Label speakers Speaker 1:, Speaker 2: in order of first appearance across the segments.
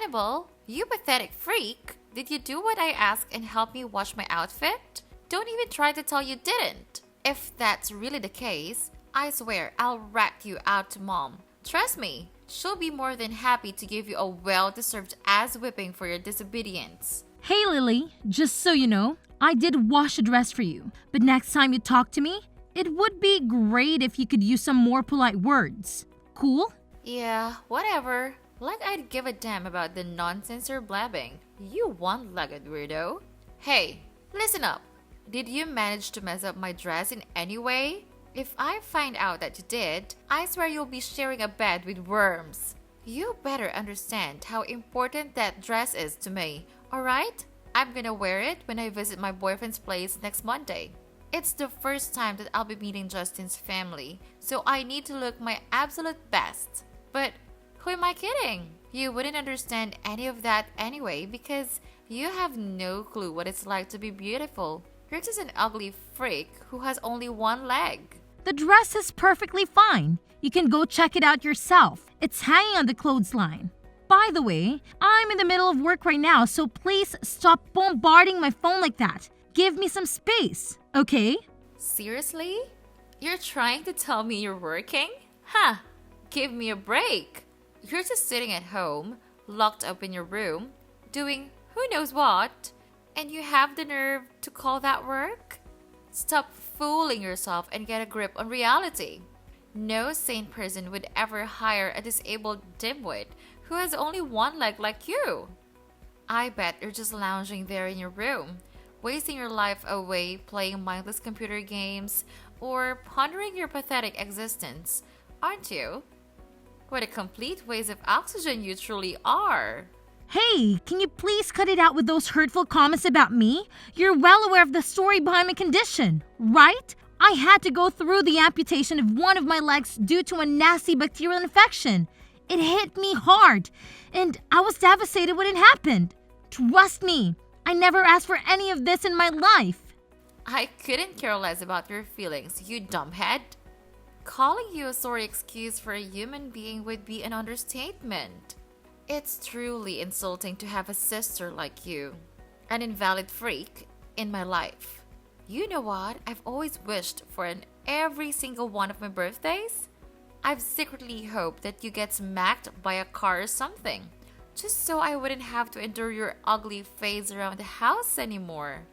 Speaker 1: Annabelle, you pathetic freak. Did you do what I asked and help me wash my outfit? Don't even try to tell you didn't. If that's really the case, I swear I'll rat you out to Mom. Trust me, she'll be more than happy to give you a well-deserved ass whipping for your disobedience.
Speaker 2: Hey Lily, just so you know, I did wash a dress for you. But next time you talk to me, it would be great if you could use some more polite words. Cool?
Speaker 1: Yeah, whatever. Like I'd give a damn about the nonsense you're blabbing. You one-legged weirdo. Hey, listen up. Did you manage to mess up my dress in any way? If I find out that you did, I swear you'll be sharing a bed with worms. You better understand how important that dress is to me, alright? I'm gonna wear it when I visit my boyfriend's place next Monday. It's the first time that I'll be meeting Justin's family, so I need to look my absolute best. But who am I kidding? You wouldn't understand any of that anyway because you have no clue what it's like to be beautiful. You're just an ugly freak who has only one leg.
Speaker 2: The dress is perfectly fine. You can go check it out yourself. It's hanging on the clothesline. By the way, I'm in the middle of work right now, so please stop bombarding my phone like that. Give me some space, okay?
Speaker 1: Seriously? You're trying to tell me you're working? Huh, give me a break. You're just sitting at home, locked up in your room, doing who knows what, and you have the nerve to call that work? Stop fooling yourself and get a grip on reality. No sane person would ever hire a disabled dimwit who has only one leg like you. I bet you're just lounging there in your room, wasting your life away playing mindless computer games or pondering your pathetic existence, aren't you? What a complete waste of oxygen you truly are.
Speaker 2: Hey, can you please cut it out with those hurtful comments about me? You're well aware of the story behind my condition, right? I had to go through the amputation of one of my legs due to a nasty bacterial infection. It hit me hard, and I was devastated when it happened. Trust me, I never asked for any of this in my life.
Speaker 1: I couldn't care less about your feelings, you dumbhead. Calling you a sorry excuse for a human being would be an understatement. It's truly insulting to have a sister like you, an invalid freak, in my life. You know what I've always wished for in every single one of my birthdays? I've secretly hoped that you get smacked by a car or something, just so I wouldn't have to endure your ugly face around the house anymore.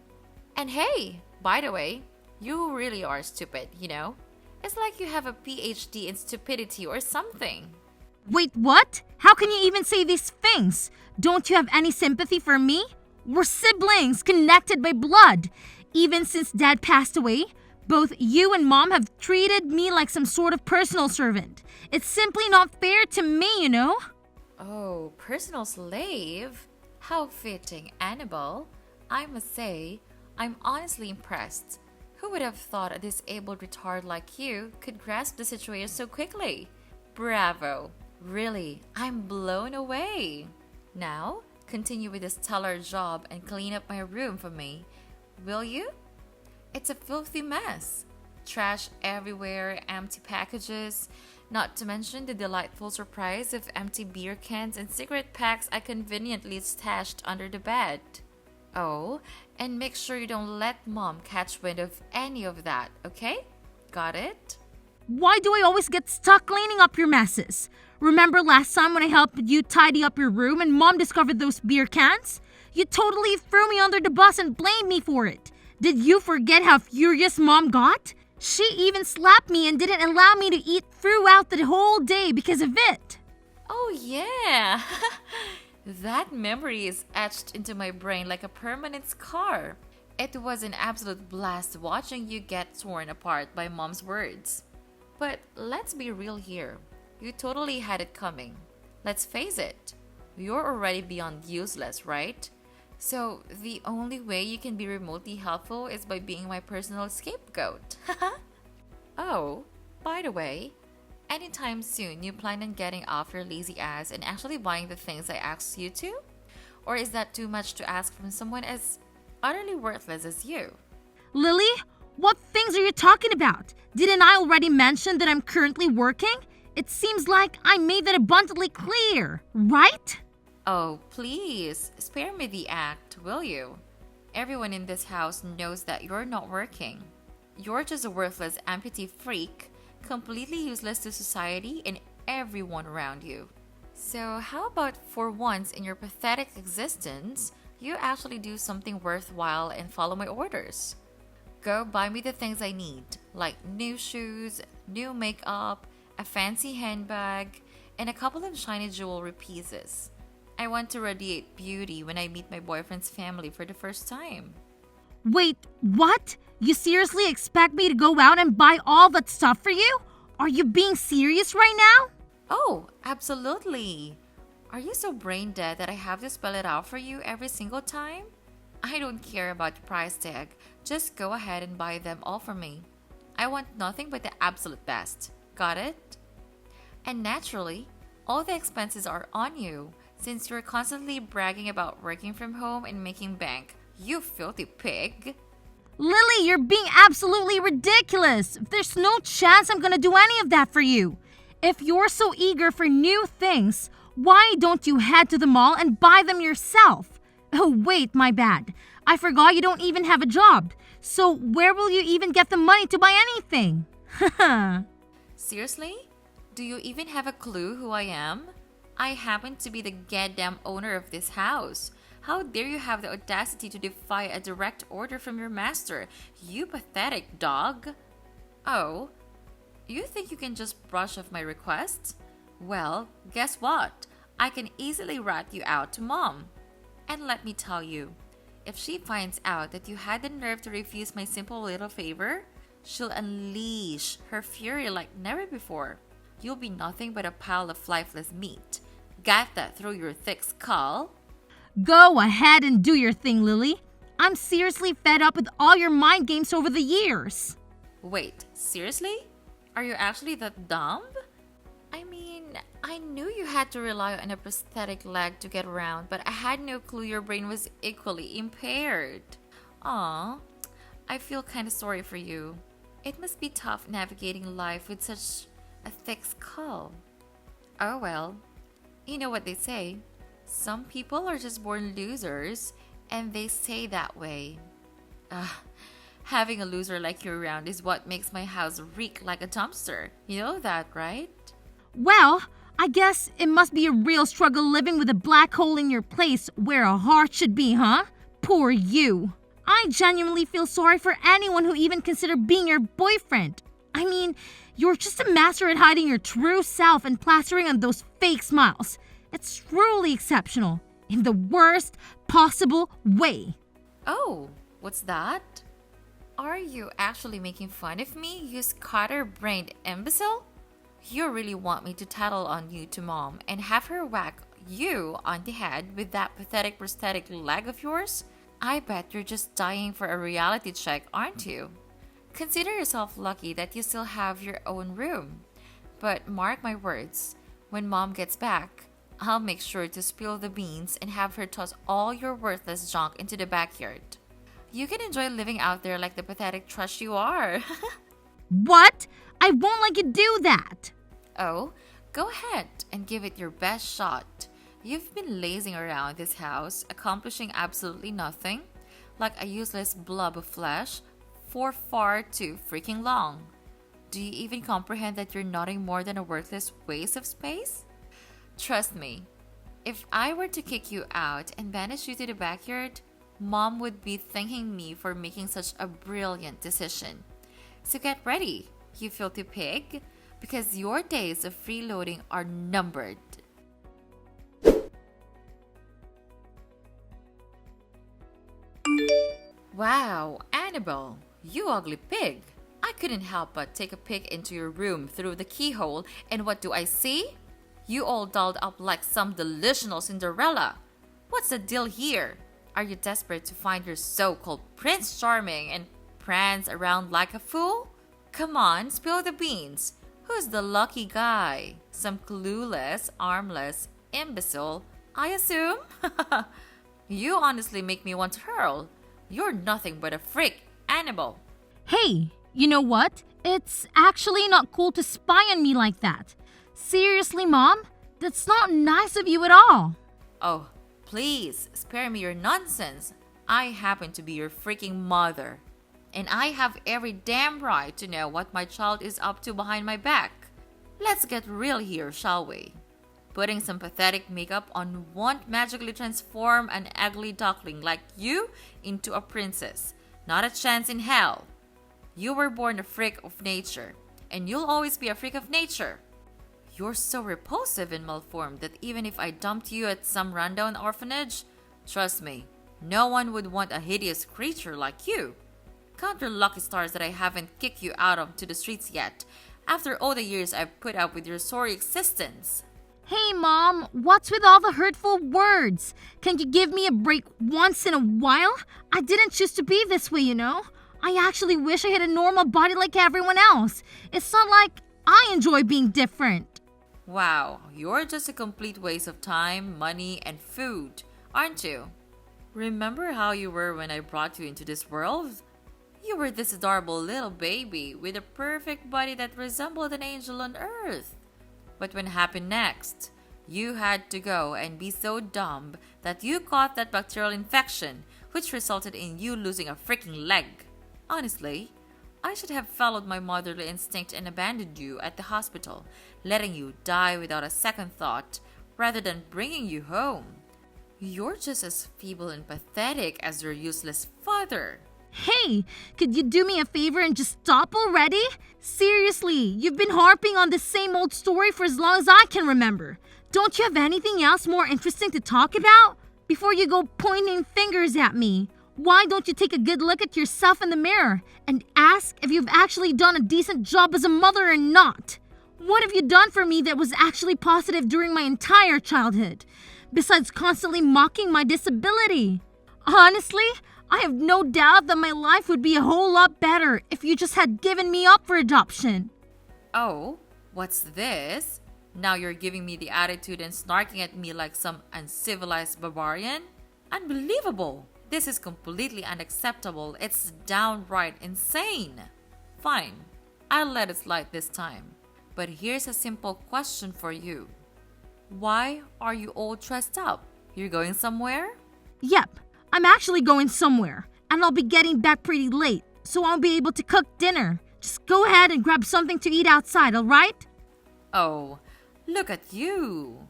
Speaker 1: And hey, by the way, you really are stupid, you know? It's like you have a PhD in stupidity or something.
Speaker 2: Wait, what? How can you even say these things? Don't you have any sympathy for me? We're siblings, connected by blood. Even since Dad passed away, both you and Mom have treated me like some sort of personal servant. It's simply not fair to me, you know?
Speaker 1: Oh, personal slave? How fitting, Annabelle. I must say, I'm honestly impressed. Who would have thought a disabled retard like you could grasp the situation so quickly? Bravo. Really, I'm blown away. Now, continue with this stellar job and clean up my room for me. Will you? It's a filthy mess. Trash everywhere, empty packages, not to mention the delightful surprise of empty beer cans and cigarette packs I conveniently stashed under the bed. Oh, and make sure you don't let Mom catch wind of any of that, okay? Got it?
Speaker 2: Why do I always get stuck cleaning up your messes? Remember last time when I helped you tidy up your room and Mom discovered those beer cans? You totally threw me under the bus and blamed me for it. Did you forget how furious Mom got? She even slapped me and didn't allow me to eat throughout the whole day because of it.
Speaker 1: Oh yeah! That memory is etched into my brain like a permanent scar. It was an absolute blast watching you get torn apart by Mom's words. But let's be real here. You totally had it coming. Let's face it. You're already beyond useless, right? So the only way you can be remotely helpful is by being my personal scapegoat. Oh, by the way, anytime soon you plan on getting off your lazy ass and actually buying the things I asked you to? Or is that too much to ask from someone as utterly worthless as you?
Speaker 2: Lily, what things are you talking about? Didn't I already mention that I'm currently working? It seems like I made that abundantly clear, right?
Speaker 1: Oh, please, spare me the act, will you? Everyone in this house knows that you're not working. You're just a worthless amputee freak, completely useless to society and everyone around you. So, how about for once in your pathetic existence, you actually do something worthwhile and follow my orders? Go buy me the things I need, like new shoes, new makeup, a fancy handbag, and a couple of shiny jewelry pieces. I want to radiate beauty when I meet my boyfriend's family for the first time.
Speaker 2: Wait, what? You seriously expect me to go out and buy all that stuff for you? Are you being serious right now?
Speaker 1: Oh, absolutely. Are you so brain dead that I have to spell it out for you every single time? I don't care about the price tag. Just go ahead and buy them all for me. I want nothing but the absolute best. Got it? And naturally, all the expenses are on you since you're constantly bragging about working from home and making bank. You filthy pig.
Speaker 2: Lily, you're being absolutely ridiculous. There's no chance I'm gonna do any of that for you. If you're so eager for new things, why don't you head to the mall and buy them yourself? Oh, wait, my bad. I forgot you don't even have a job. So where will you even get the money to buy anything? Haha.
Speaker 1: Seriously? Do you even have a clue who I am? I happen to be the goddamn owner of this house. How dare you have the audacity to defy a direct order from your master, you pathetic dog? Oh, you think you can just brush off my requests? Well, guess what? I can easily rat you out to mom. And let me tell you, if she finds out that you had the nerve to refuse my simple little favor, she'll unleash her fury like never before. You'll be nothing but a pile of lifeless meat. Got that through your thick skull?
Speaker 2: Go ahead and do your thing, Lily. I'm seriously fed up with all your mind games over the years.
Speaker 1: Wait, seriously? Are you actually that dumb? I mean, I knew you had to rely on a prosthetic leg to get around, but I had no clue your brain was equally impaired. Aw, I feel kinda sorry for you. It must be tough navigating life with such a thick skull. Oh well, you know what they say. Some people are just born losers, and they stay that way. Ugh, having a loser like you around is what makes my house reek like a dumpster. You know that, right?
Speaker 2: Well, I guess it must be a real struggle living with a black hole in your place where a heart should be, huh? Poor you. I genuinely feel sorry for anyone who even considered being your boyfriend. I mean, you're just a master at hiding your true self and plastering on those fake smiles. It's truly exceptional, in the worst possible way.
Speaker 1: Oh, what's that? Are you actually making fun of me, you scatter-brained imbecile? You really want me to tattle on you to mom and have her whack you on the head with that pathetic prosthetic leg of yours? I bet you're just dying for a reality check, aren't you? Consider yourself lucky that you still have your own room. But mark my words, when mom gets back, I'll make sure to spill the beans and have her toss all your worthless junk into the backyard. You can enjoy living out there like the pathetic trash you are.
Speaker 2: What? I won't let you do that.
Speaker 1: Oh, go ahead and give it your best shot. You've been lazing around this house, accomplishing absolutely nothing, like a useless blob of flesh, for far too freaking long. Do you even comprehend that you're nothing more than a worthless waste of space? Trust me, if I were to kick you out and banish you to the backyard, mom would be thanking me for making such a brilliant decision. So get ready, you filthy pig, because your days of freeloading are numbered. Wow, Annabelle, you ugly pig. I couldn't help but take a peek into your room through the keyhole, and what do I see? You all dolled up like some delusional Cinderella. What's the deal here? Are you desperate to find your so-called Prince Charming and prance around like a fool? Come on, spill the beans. Who's the lucky guy? Some clueless, armless imbecile, I assume? You honestly make me want to hurl. You're nothing but a freak, Annabelle.
Speaker 2: Hey, you know what? It's actually not cool to spy on me like that. Seriously, Mom? That's not nice of you at all.
Speaker 1: Oh, please, spare me your nonsense. I happen to be your freaking mother. And I have every damn right to know what my child is up to behind my back. Let's get real here, shall we? Putting some pathetic makeup on won't magically transform an ugly duckling like you into a princess. Not a chance in hell. You were born a freak of nature, and you'll always be a freak of nature. You're so repulsive and malformed that even if I dumped you at some rundown orphanage, trust me, no one would want a hideous creature like you. Count your lucky stars that I haven't kicked you out onto the streets yet, after all the years I've put up with your sorry existence.
Speaker 2: Hey, Mom, what's with all the hurtful words? Can you give me a break once in a while? I didn't choose to be this way, you know? I actually wish I had a normal body like everyone else. It's not like I enjoy being different.
Speaker 1: Wow, you're just a complete waste of time, money, and food, aren't you? Remember how you were when I brought you into this world? You were this adorable little baby with a perfect body that resembled an angel on earth. But what happened next? You had to go and be so dumb that you caught that bacterial infection, which resulted in you losing a freaking leg. Honestly, I should have followed my motherly instinct and abandoned you at the hospital, letting you die without a second thought, rather than bringing you home. You're just as feeble and pathetic as your useless father.
Speaker 2: Hey, could you do me a favor and just stop already? Seriously, you've been harping on the same old story for as long as I can remember. Don't you have anything else more interesting to talk about? Before you go pointing fingers at me, why don't you take a good look at yourself in the mirror and ask if you've actually done a decent job as a mother or not? What have you done for me that was actually positive during my entire childhood, besides constantly mocking my disability? Honestly, I have no doubt that my life would be a whole lot better if you just had given me up for adoption.
Speaker 1: Oh, what's this? Now you're giving me the attitude and snarking at me like some uncivilized barbarian? Unbelievable! This is completely unacceptable. It's downright insane. Fine, I'll let it slide this time. But here's a simple question for you. Why are you all dressed up? You're going somewhere?
Speaker 2: Yep, I'm actually going somewhere, and I'll be getting back pretty late, so I'll be able to cook dinner. Just go ahead and grab something to eat outside, alright?
Speaker 1: Oh, look at you!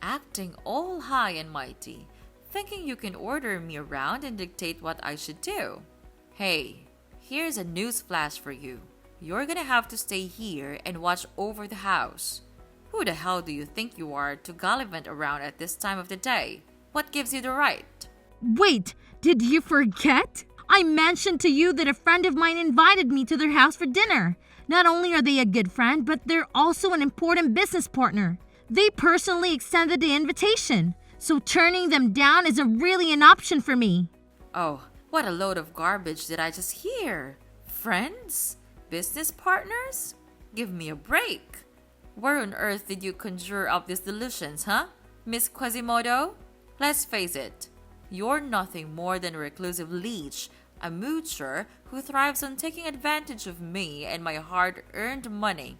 Speaker 1: Acting all high and mighty, thinking you can order me around and dictate what I should do. Hey, here's a news flash for you. You're gonna have to stay here and watch over the house. Who the hell do you think you are to gallivant around at this time of the day? What gives you the right?
Speaker 2: Wait, did you forget? I mentioned to you that a friend of mine invited me to their house for dinner. Not only are they a good friend, but they're also an important business partner. They personally extended the invitation, so turning them down isn't really an option for me.
Speaker 1: Oh, what a load of garbage did I just hear? Friends? Business partners? Give me a break. Where on earth did you conjure up these delusions, huh? Miss Quasimodo? Let's face it. You're nothing more than a reclusive leech, a moocher who thrives on taking advantage of me and my hard-earned money.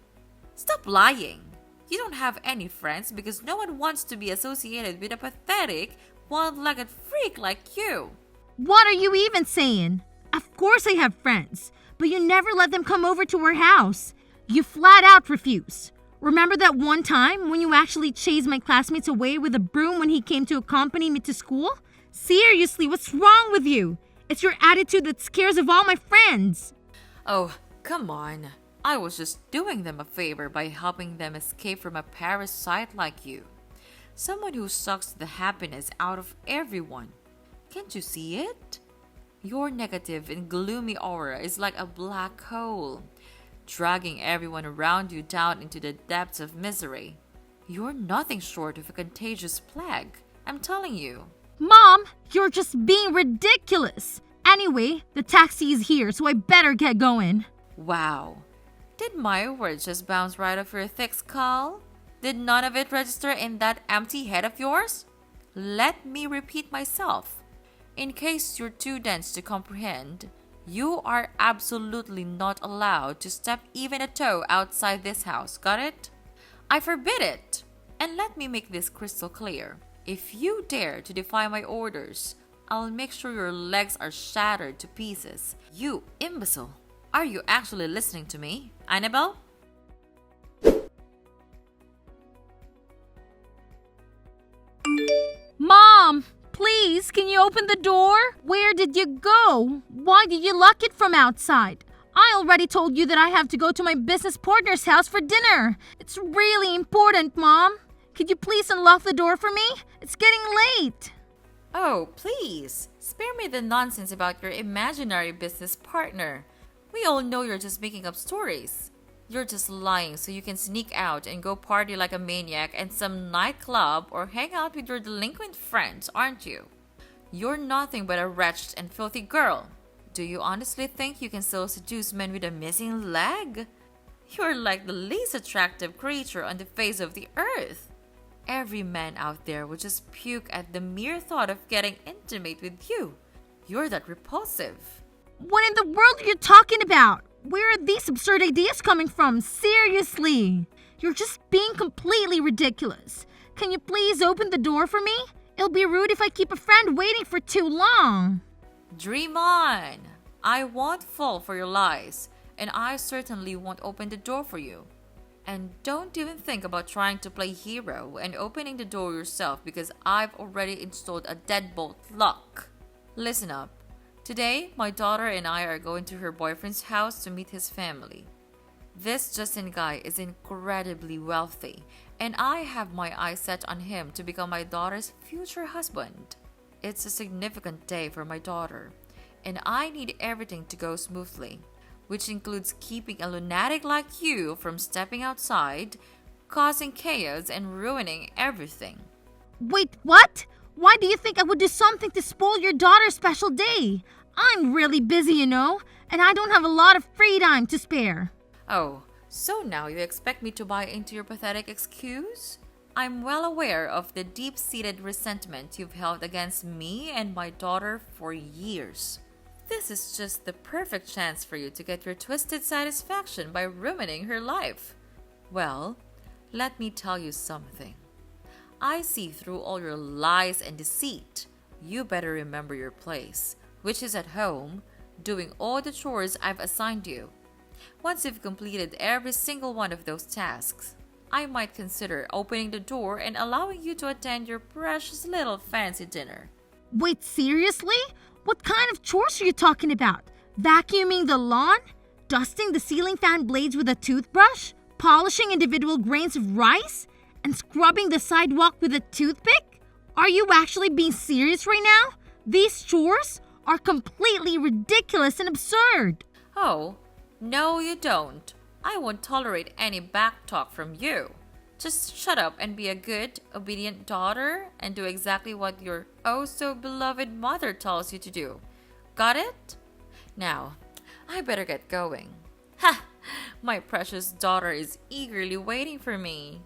Speaker 1: Stop lying. You don't have any friends because no one wants to be associated with a pathetic, one-legged freak like you.
Speaker 2: What are you even saying? Of course I have friends, but you never let them come over to our house. You flat out refuse. Remember that one time when you actually chased my classmates away with a broom when he came to accompany me to school? Seriously, what's wrong with you? It's your attitude that scares of all my friends.
Speaker 1: Oh, come on. I was just doing them a favor by helping them escape from a parasite like you. Someone who sucks the happiness out of everyone. Can't you see it? Your negative and gloomy aura is like a black hole, dragging everyone around you down into the depths of misery. You're nothing short of a contagious plague, I'm telling you.
Speaker 2: Mom, you're just being ridiculous. Anyway, the taxi is here, so I better get going.
Speaker 1: Wow. Did my words just bounce right off your thick skull? Did none of it register in that empty head of yours? Let me repeat myself. In case you're too dense to comprehend, you are absolutely not allowed to step even a toe outside this house, got it? I forbid it. And let me make this crystal clear. If you dare to defy my orders, I'll make sure your legs are shattered to pieces. You imbecile! Are you actually listening to me, Annabelle?
Speaker 2: Mom, please, can you open the door? Where did you go? Why did you lock it from outside? I already told you that I have to go to my business partner's house for dinner. It's really important, Mom. Could you please unlock the door for me? It's getting late.
Speaker 1: Oh, please, spare me the nonsense about your imaginary business partner. We all know you're just making up stories. You're just lying so you can sneak out and go party like a maniac at some nightclub or hang out with your delinquent friends, aren't you? You're nothing but a wretched and filthy girl. Do you honestly think you can still seduce men with a missing leg? You're like the least attractive creature on the face of the earth. Every man out there would just puke at the mere thought of getting intimate with you. You're that repulsive.
Speaker 2: What in the world are you talking about? Where are these absurd ideas coming from? Seriously. You're just being completely ridiculous. Can you please open the door for me? It'll be rude if I keep a friend waiting for too long.
Speaker 1: Dream on! I won't fall for your lies, and I certainly won't open the door for you. And don't even think about trying to play hero and opening the door yourself because I've already installed a deadbolt lock. Listen up. Today, my daughter and I are going to her boyfriend's house to meet his family. This Justin guy is incredibly wealthy, and I have my eyes set on him to become my daughter's future husband. It's a significant day for my daughter, and I need everything to go smoothly, which includes keeping a lunatic like you from stepping outside, causing chaos, and ruining everything.
Speaker 2: Wait, what? Why do you think I would do something to spoil your daughter's special day? I'm really busy, you know, and I don't have a lot of free time to spare.
Speaker 1: Oh, so now you expect me to buy into your pathetic excuse? I'm well aware of the deep-seated resentment you've held against me and my daughter for years. This is just the perfect chance for you to get your twisted satisfaction by ruining her life. Well, let me tell you something. I see through all your lies and deceit. You better remember your place, which is at home, doing all the chores I've assigned you. Once you've completed every single one of those tasks, I might consider opening the door and allowing you to attend your precious little fancy dinner.
Speaker 2: Wait, seriously? What kind of chores are you talking about? Vacuuming the lawn? Dusting the ceiling fan blades with a toothbrush? Polishing individual grains of rice? And scrubbing the sidewalk with a toothpick? Are you actually being serious right now? These chores are completely ridiculous and absurd.
Speaker 1: Oh, no you don't. I won't tolerate any backtalk from you. Just shut up and be a good, obedient daughter and do exactly what your oh-so-beloved mother tells you to do. Got it? Now, I better get going. Ha! My precious daughter is eagerly waiting for me.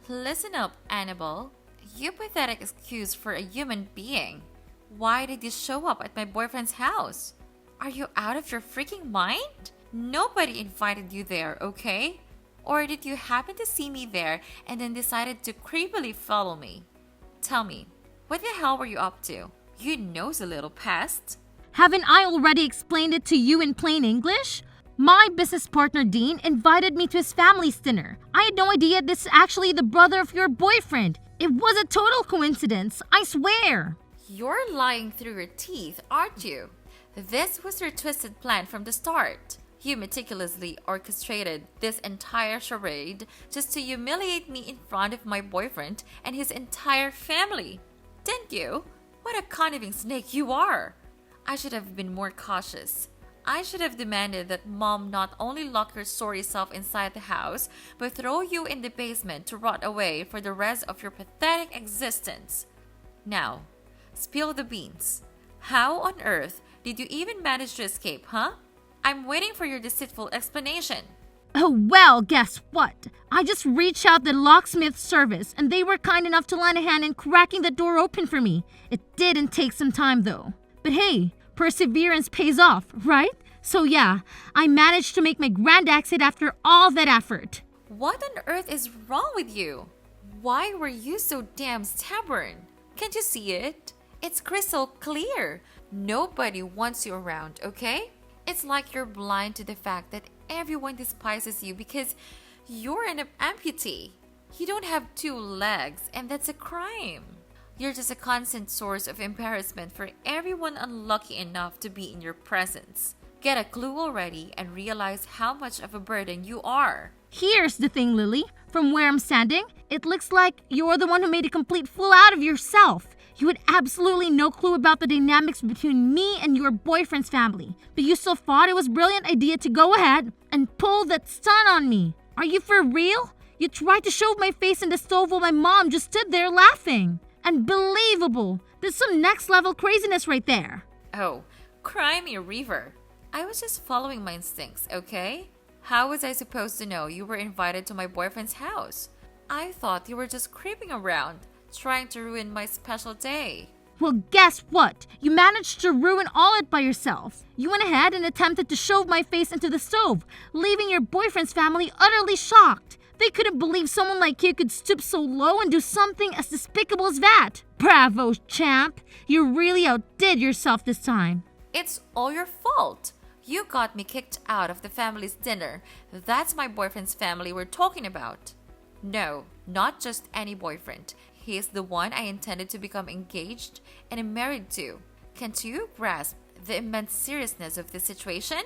Speaker 1: Listen up, Annabelle. You pathetic excuse for a human being. Why did you show up at my boyfriend's house? Are you out of your freaking mind? Nobody invited you there, okay? Or did you happen to see me there and then decided to creepily follow me? Tell me, what the hell were you up to? You nosy little pest.
Speaker 2: Haven't I already explained it to you in plain English? My business partner Dean invited me to his family's dinner. I had no idea this is actually the brother of your boyfriend. It was a total coincidence, I swear.
Speaker 1: You're lying through your teeth, aren't you? This was your twisted plan from the start. You meticulously orchestrated this entire charade just to humiliate me in front of my boyfriend and his entire family. Didn't you? What a conniving snake you are! I should have been more cautious. I should have demanded that Mom not only lock your sorry self inside the house, but throw you in the basement to rot away for the rest of your pathetic existence. Now, spill the beans. How on earth did you even manage to escape, huh? I'm waiting for your deceitful explanation.
Speaker 2: Oh, well, guess what? I just reached out the locksmith service and they were kind enough to lend a hand in cracking the door open for me. It didn't take some time though. But hey, perseverance pays off, right? So yeah, I managed to make my grand exit after all that effort.
Speaker 1: What on earth is wrong with you? Why were you so damn stubborn? Can't you see it? It's crystal clear. Nobody wants you around, okay? It's like you're blind to the fact that everyone despises you because you're an amputee. You don't have two legs, and that's a crime. You're just a constant source of embarrassment for everyone unlucky enough to be in your presence. Get a clue already and realize how much of a burden you are.
Speaker 2: Here's the thing, Lily. From where I'm standing, it looks like you're the one who made a complete fool out of yourself. You had absolutely no clue about the dynamics between me and your boyfriend's family, but you still thought it was a brilliant idea to go ahead and pull that stunt on me. Are you for real? You tried to shove my face in the stove while my mom just stood there laughing. Unbelievable. There's some next level craziness right there.
Speaker 1: Oh, cry me a river. I was just following my instincts, okay? How was I supposed to know you were invited to my boyfriend's house? I thought you were just creeping around, trying to ruin my special day.
Speaker 2: Well, guess what? You managed to ruin all it by yourself. You went ahead and attempted to shove my face into the stove, leaving your boyfriend's family utterly shocked. They couldn't believe someone like you could stoop so low and do something as despicable as that. Bravo, champ. You really outdid yourself this time.
Speaker 1: It's all your fault. You got me kicked out of the family's dinner. That's my boyfriend's family we're talking about. No, not just any boyfriend. He is the one I intended to become engaged and married to. Can't you grasp the immense seriousness of the situation?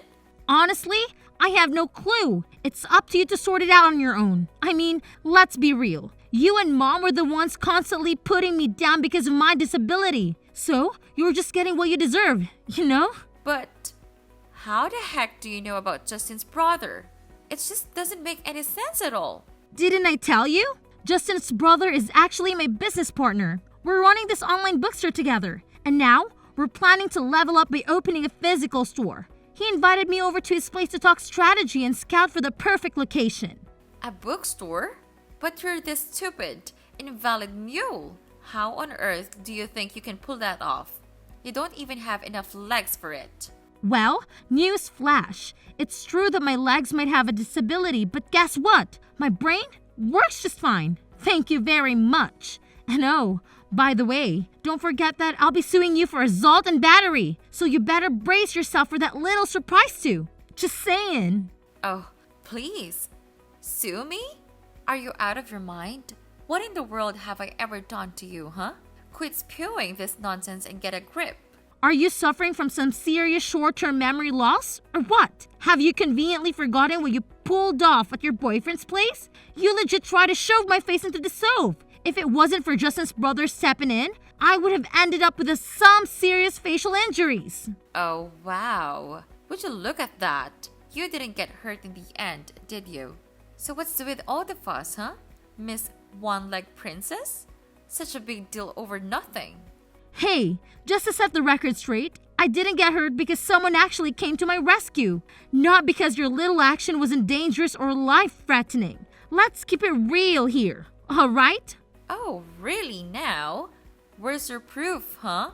Speaker 2: Honestly, I have no clue. It's up to you to sort it out on your own. I mean, let's be real. You and Mom were the ones constantly putting me down because of my disability. So, you're just getting what you deserve, you know?
Speaker 1: But how the heck do you know about Justin's brother? It just doesn't make any sense at all.
Speaker 2: Didn't I tell you? Justin's brother is actually my business partner. We're running this online bookstore together. And now, we're planning to level up by opening a physical store. He invited me over to his place to talk strategy and scout for the perfect location.
Speaker 1: A bookstore? But you're this stupid, invalid mule. How on earth do you think you can pull that off? You don't even have enough legs for it.
Speaker 2: Well, news flash. It's true that my legs might have a disability, but guess what? My brain works just fine. Thank you very much. And oh, by the way, don't forget that I'll be suing you for assault and battery. So you better brace yourself for that little surprise too. Just saying.
Speaker 1: Oh, please. Sue me? Are you out of your mind? What in the world have I ever done to you, huh? Quit spewing this nonsense and get a grip.
Speaker 2: Are you suffering from some serious short-term memory loss? Or what? Have you conveniently forgotten what you pulled off at your boyfriend's place? You legit tried to shove my face into the stove. If it wasn't for Justin's brother stepping in, I would have ended up with some serious facial injuries.
Speaker 1: Oh, wow. Would you look at that? You didn't get hurt in the end, did you? So what's with all the fuss, huh? Miss One-Leg Princess? Such a big deal over nothing.
Speaker 2: Hey, just to set the record straight, I didn't get hurt because someone actually came to my rescue. Not because your little action wasn't dangerous or life-threatening. Let's keep it real here, alright?
Speaker 1: Oh, really now? Where's your proof, huh?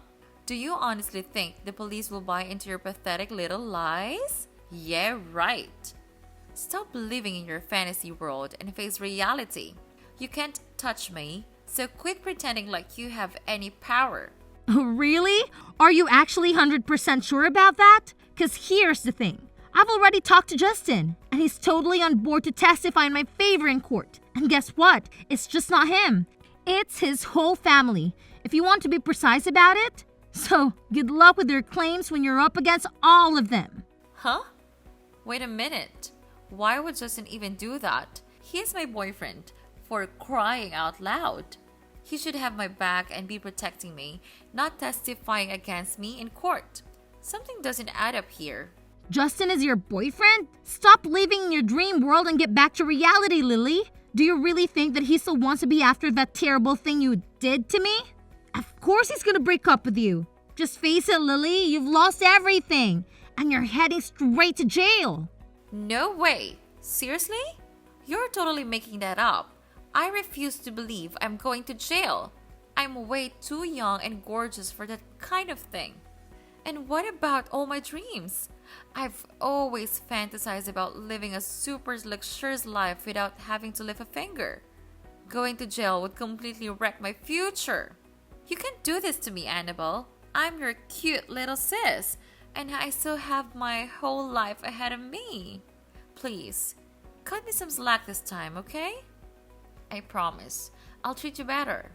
Speaker 1: Do you honestly think the police will buy into your pathetic little lies? Yeah, right. Stop living in your fantasy world and face reality. You can't touch me, so quit pretending like you have any power.
Speaker 2: Really? Are you actually 100% sure about that? Because here's the thing. I've already talked to Justin, and he's totally on board to testify in my favor in court. And guess what? It's just not him. It's his whole family, if you want to be precise about it. So, good luck with your claims when you're up against all of them.
Speaker 1: Huh? Wait a minute. Why would Justin even do that? He's my boyfriend, for crying out loud. He should have my back and be protecting me, not testifying against me in court. Something doesn't add up here.
Speaker 2: Justin is your boyfriend? Stop living in your dream world and get back to reality, Lily. Do you really think that he still wants to be after that terrible thing you did to me? Of course he's gonna break up with you. Just face it, Lily, you've lost everything. And you're heading straight to jail.
Speaker 1: No way. Seriously? You're totally making that up. I refuse to believe I'm going to jail. I'm way too young and gorgeous for that kind of thing. And what about all my dreams? I've always fantasized about living a super luxurious life without having to lift a finger. Going to jail would completely wreck my future. You can't do this to me, Annabelle. I'm your cute little sis, and I still have my whole life ahead of me. Please, cut me some slack this time, okay? I promise. I'll treat you better.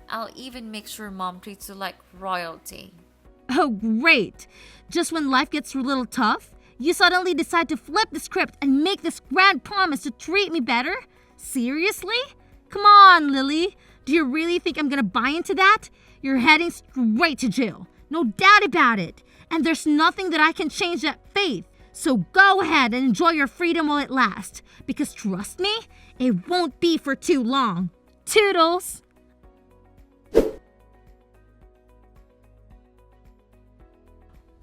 Speaker 1: I'll even make sure Mom treats you like royalty.
Speaker 2: Oh, great. Just when life gets a little tough, you suddenly decide to flip the script and make this grand promise to treat me better? Seriously? Come on, Lily. Do you really think I'm gonna buy into that? You're heading straight to jail. No doubt about it. And there's nothing that I can change that faith. So go ahead and enjoy your freedom while it lasts. Because trust me, it won't be for too long. Toodles!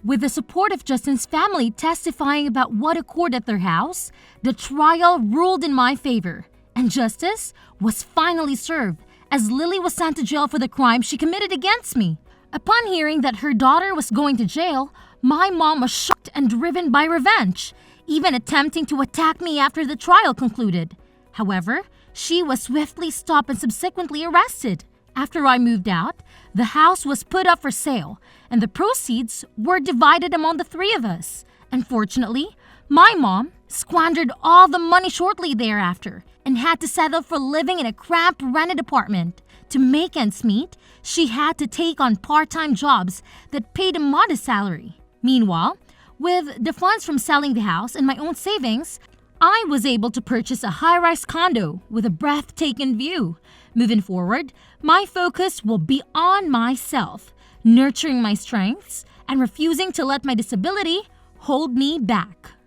Speaker 2: With the support of Justin's family testifying about what occurred at their house, the trial ruled in my favor, and justice was finally served as Lily was sent to jail for the crime she committed against me. Upon hearing that her daughter was going to jail, my mom was shocked and driven by revenge, even attempting to attack me after the trial concluded. However, she was swiftly stopped and subsequently arrested. After I moved out, the house was put up for sale, and the proceeds were divided among the three of us. Unfortunately, my mom squandered all the money shortly thereafter and had to settle for living in a cramped rented apartment. To make ends meet, she had to take on part-time jobs that paid a modest salary. Meanwhile, with the funds from selling the house and my own savings, I was able to purchase a high-rise condo with a breathtaking view. Moving forward, my focus will be on myself, nurturing my strengths and refusing to let my disability hold me back.